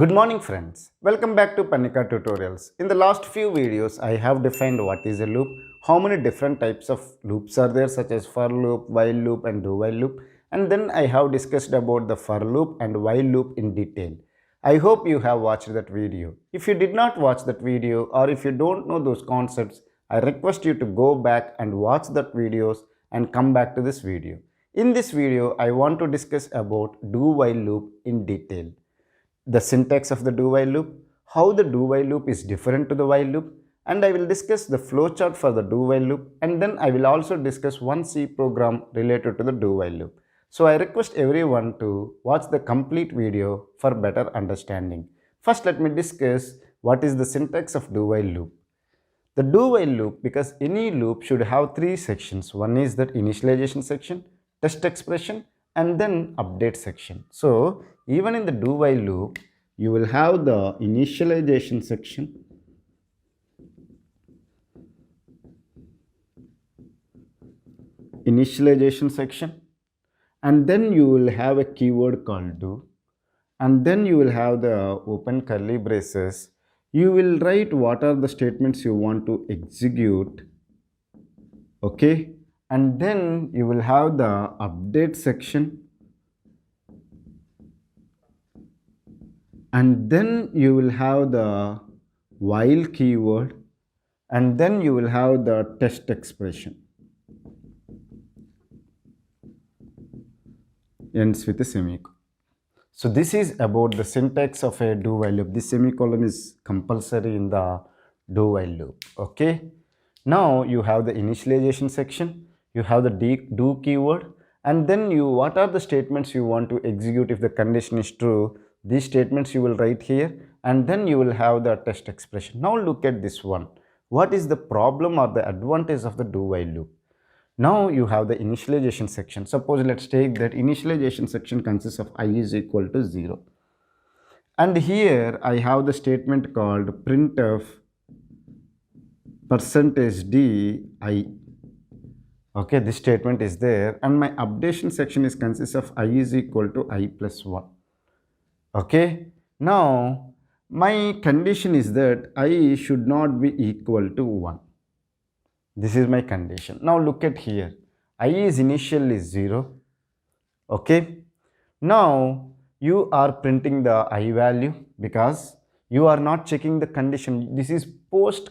Good morning friends, welcome back to Parnika tutorials. In the last few videos I have defined what is a loop, how many different types of loops are there such as for loop, while loop and do while loop, and then I have discussed about the for loop and while loop in detail. I hope you have watched that video. If you did not watch that video or if you don't know those concepts, I request you to go back and watch that videos and come back to this video. In this video I want to discuss about do while loop in detail, the syntax of the do while loop, how the do while loop is different to the while loop, and I will discuss the flowchart for the do while loop, and then I will also discuss one C program related to the do while loop. So I request everyone to watch the complete video for better understanding. First let me discuss what is the syntax of do while loop. The do while loop, because any loop should have three sections. One is that initialization section, test expression, and then update section. So even in the do while loop, you will have the initialization section, and then you will have a keyword called do, and then you will have the open curly braces. You will write what are the statements you want to execute, okay, and then you will have the update section, and then you will have the while keyword, and then you will have the test expression, ends with a semicolon. So this is about the syntax of a do while loop. This semicolon is compulsory in the do while loop, okay. Now you have the initialization section, you have the do keyword, and then what are the statements you want to execute if the condition is true. These statements you will write here, and then you will have the test expression. Now look at this one. What is the problem or the advantage of the do while loop? Now you have the initialization section. Suppose let's take that initialization section consists of I is equal to 0. And here I have the statement called printf %d I. Okay, this statement is there, and my updation section is consists of I is equal to I plus 1. Okay, now my condition is that I should not be equal to 1. This is my condition. Now look at here. I is initially 0. Okay. Now you are printing the I value because you are not checking the condition. This is post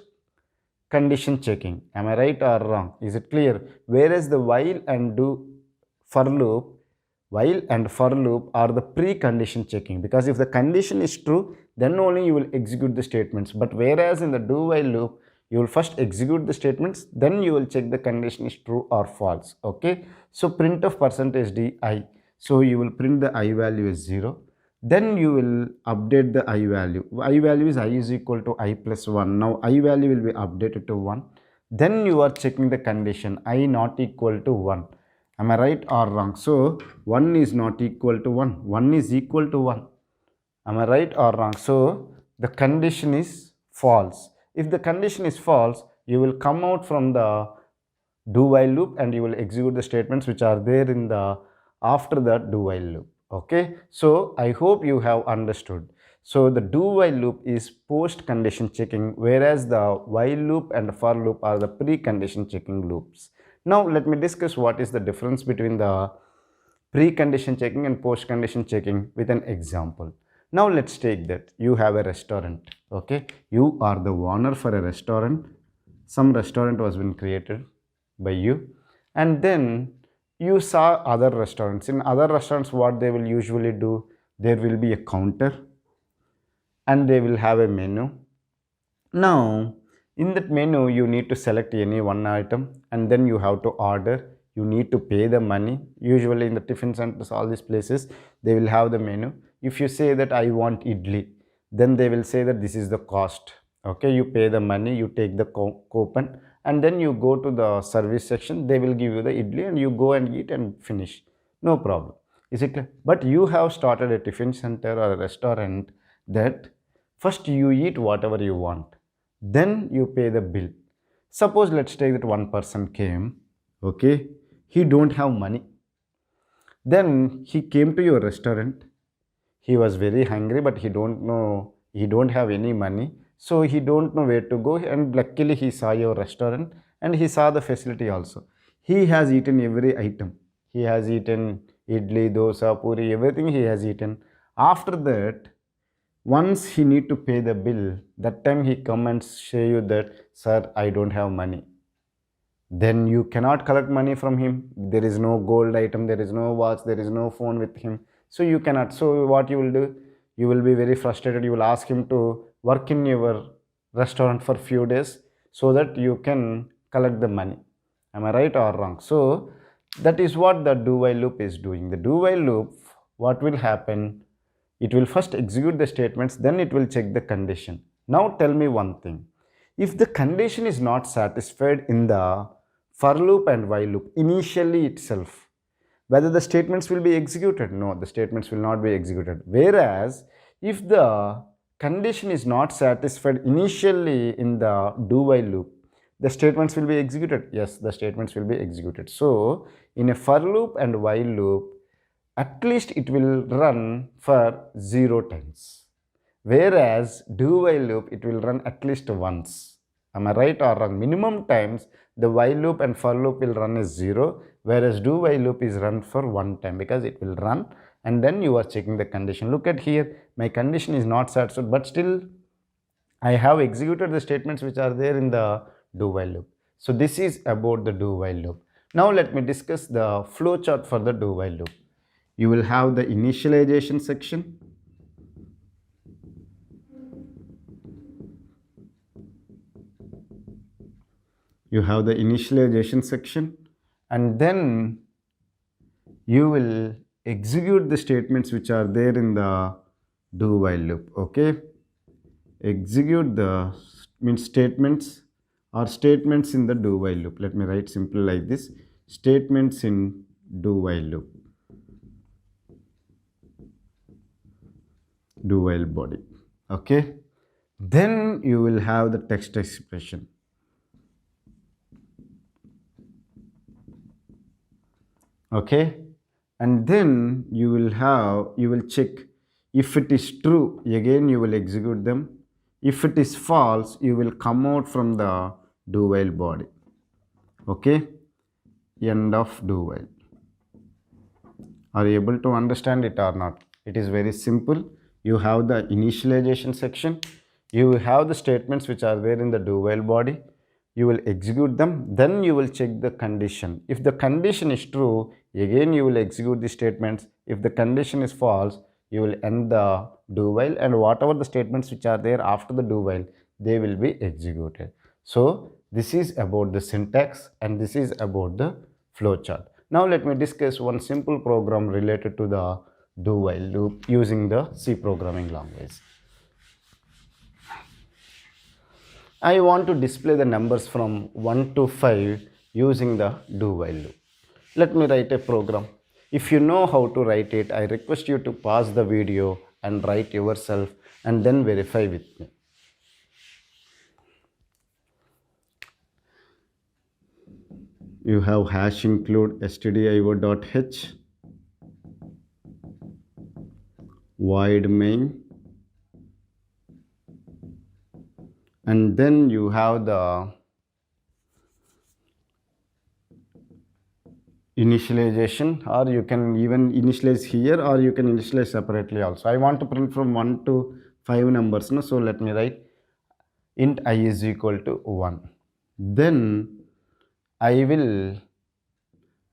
condition checking. Am I right or wrong? Is it clear? Whereas the while and for loop, while and for loop are the pre-condition checking, because if the condition is true, then only you will execute the statements. But whereas in the do while loop, you will first execute the statements, then you will check the condition is true or false. Okay, so printf %d I. So you will print the I value as 0. Then you will update the I value. I value is I is equal to I plus 1. Now I value will be updated to 1. Then you are checking the condition I not equal to 1. Am I right or wrong? So 1 is not equal to 1. 1 is equal to 1. Am I right or wrong? So the condition is false. If the condition is false, you will come out from the do while loop and you will execute the statements which are there in the after the do while loop. Okay, so I hope you have understood. So the do while loop is post condition checking, whereas the while loop and for loop are the pre condition checking loops. Now let me discuss what is the difference between the pre condition checking and post condition checking with an example. Now let's take that you have a restaurant. Okay, you are the owner for a restaurant. Some restaurant was been created by you, and then you saw other restaurants. In other restaurants, what they will usually do, there will be a counter and they will have a menu. Now in that menu you need to select any one item and then you have to order. You need to pay the money. Usually in the tiffin centers, all these places, they will have the menu. If you say that I want idli, then they will say that this is the cost. Okay, you pay the money, you take the coupon, and then you go to the service section. They will give you the idli and you go and eat and finish. No problem. Is it clear? But you have started a tiffin center or a restaurant that first you eat whatever you want, then you pay the bill. Suppose let's take that one person came, okay, he don't have money. Then he came to your restaurant. he was very hungry, but he don't have any money, so he don't know where to go, and luckily he saw your restaurant and he saw the facility also. He has eaten every item. He has eaten idli, dosa, puri, everything he has eaten. After that, once he need to pay the bill, that time he come and say you that, sir, I don't have money. Then you cannot collect money from him. There is no gold item, there is no watch, there is no phone with him, so you cannot. So what you will do, you will be very frustrated. You will ask him to work in your restaurant for few days so that you can collect the money. Am I right or wrong? So that is what the do while loop is doing. The do while loop, what will happen, it will first execute the statements, then it will check the condition. Now tell me one thing. If the condition is not satisfied in the for loop and while loop initially itself, whether the statements will be executed? No, the statements will not be executed. Whereas if the condition is not satisfied initially in the do while loop, the statements will be executed. Yes, the statements will be executed. So in a for loop and while loop, at least it will run for 0 times. Whereas do while loop, it will run at least once. Am I right or wrong? Minimum times the while loop and for loop will run as 0, whereas do while loop is run for 1 time, because it will run and then you are checking the condition. Look at here, my condition is not satisfied, but still I have executed the statements which are there in the do while loop. So this is about the do while loop. Now let me discuss the flow chart for the do while loop. You will have the initialization section. You have the initialization section, and then you will execute the statements which are there in the do while loop. Okay, execute the statements or statements in the do while loop. Let me write simple like this: statements in do while loop, do while body. Okay, then you will have the text expression. Okay, and then you will check if it is true, again you will execute them. If it is false, you will come out from the do while body. Okay, end of do while. Are you able to understand it or not? It is very simple. You have the initialization section, you have the statements which are there in the do while body, you will execute them, then you will check the condition. If the condition is true, again you will execute the statements. If the condition is false, you will end the do while, and whatever the statements which are there after the do while, they will be executed. So this is about the syntax and this is about the flowchart. Now let me discuss one simple program related to the do while loop using the C programming language. I want to display the numbers from 1 to 5 using the do while loop. Let me write a program. If you know how to write it, I request you to pause the video and write yourself and then verify with me. You have hash include stdio.h, void main, and then you have the initialization, or you can even initialize here or you can initialize separately also. I want to print from 1 to 5 numbers, no? So let me write int I is equal to 1. Then I will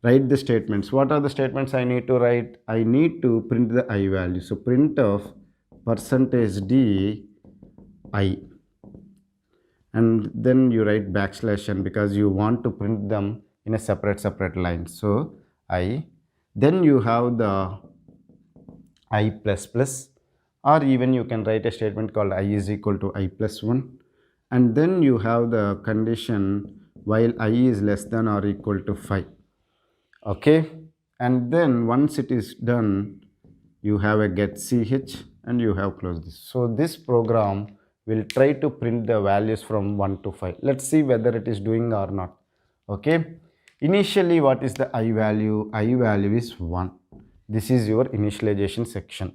write the statements. What are the statements I need to write? I need to print the I value. So print of %d I, and then you write \n because you want to print them in a separate line. So I, then you have the I plus plus, or even you can write a statement called I is equal to I plus 1, and then you have the condition while I is less than or equal to 5. Okay, and then once it is done, you have a get ch and you have closed this. So this program will try to print the values from 1 to 5. Let's see whether it is doing or not. Okay, initially what is the I value? I value is 1. This is your initialization section.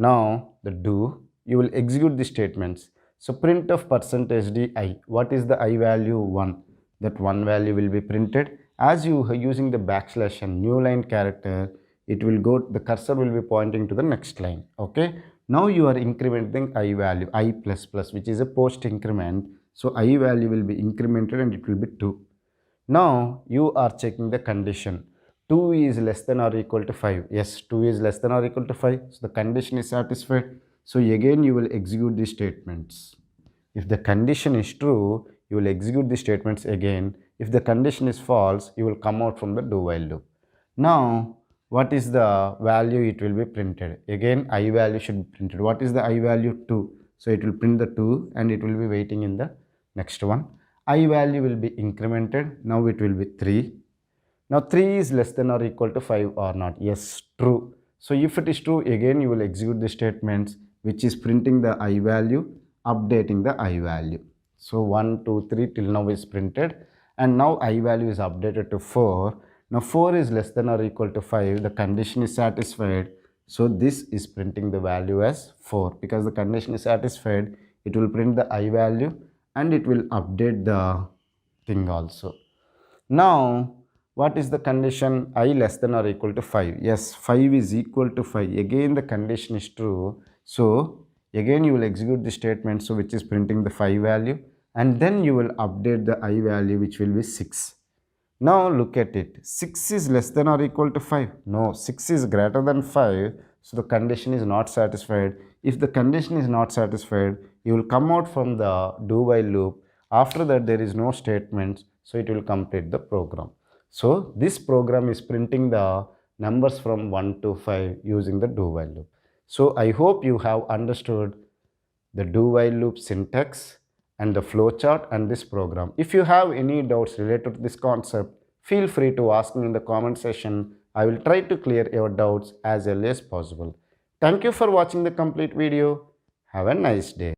Now the do, you will execute the statements. So print of percentage d I. What is the I value? 1. That 1 value will be printed. As you are using the backslash and new line character, it will go, the cursor will be pointing to the next line. Okay. Now you are incrementing I value, I plus plus, which is a post increment. So I value will be incremented and it will be 2. Now you are checking the condition. 2 is less than or equal to 5. Yes, 2 is less than or equal to 5. So the condition is satisfied. So again you will execute the statements. If the condition is true, you will execute the statements again. If the condition is false, you will come out from the do while loop. Now, what is the value it will be printed? Again, I value should be printed. What is the I value? 2. So it will print the 2 and it will be waiting in the next one. I value will be incremented. Now it will be 3. Now 3 is less than or equal to 5 or not? Yes, true. So if it is true, again you will execute the statements which is printing the I value, updating the I value. So 1, 2, 3 till now is printed and now I value is updated to 4. Now 4 is less than or equal to 5. The condition is satisfied. So this is printing the value as 4. Because the condition is satisfied, it will print the I value and it will update the thing also. Now what is the condition? I less than or equal to 5. Yes, 5 is equal to 5. Again the condition is true. So again you will execute the statement, so which is printing the 5 value, and then you will update the I value, which will be 6. Now look at it. 6 is less than or equal to 5. No, 6 is greater than 5. So the condition is not satisfied. If the condition is not satisfied, you will come out from the do while loop. After that there is no statements, so it will complete the program. So this program is printing the numbers from 1 to 5 using the do while loop. So I hope you have understood the do while loop syntax and the flowchart and this program. If you have any doubts related to this concept, feel free to ask me in the comment section. I will try to clear your doubts as early as possible. Thank you for watching the complete video. Have a nice day.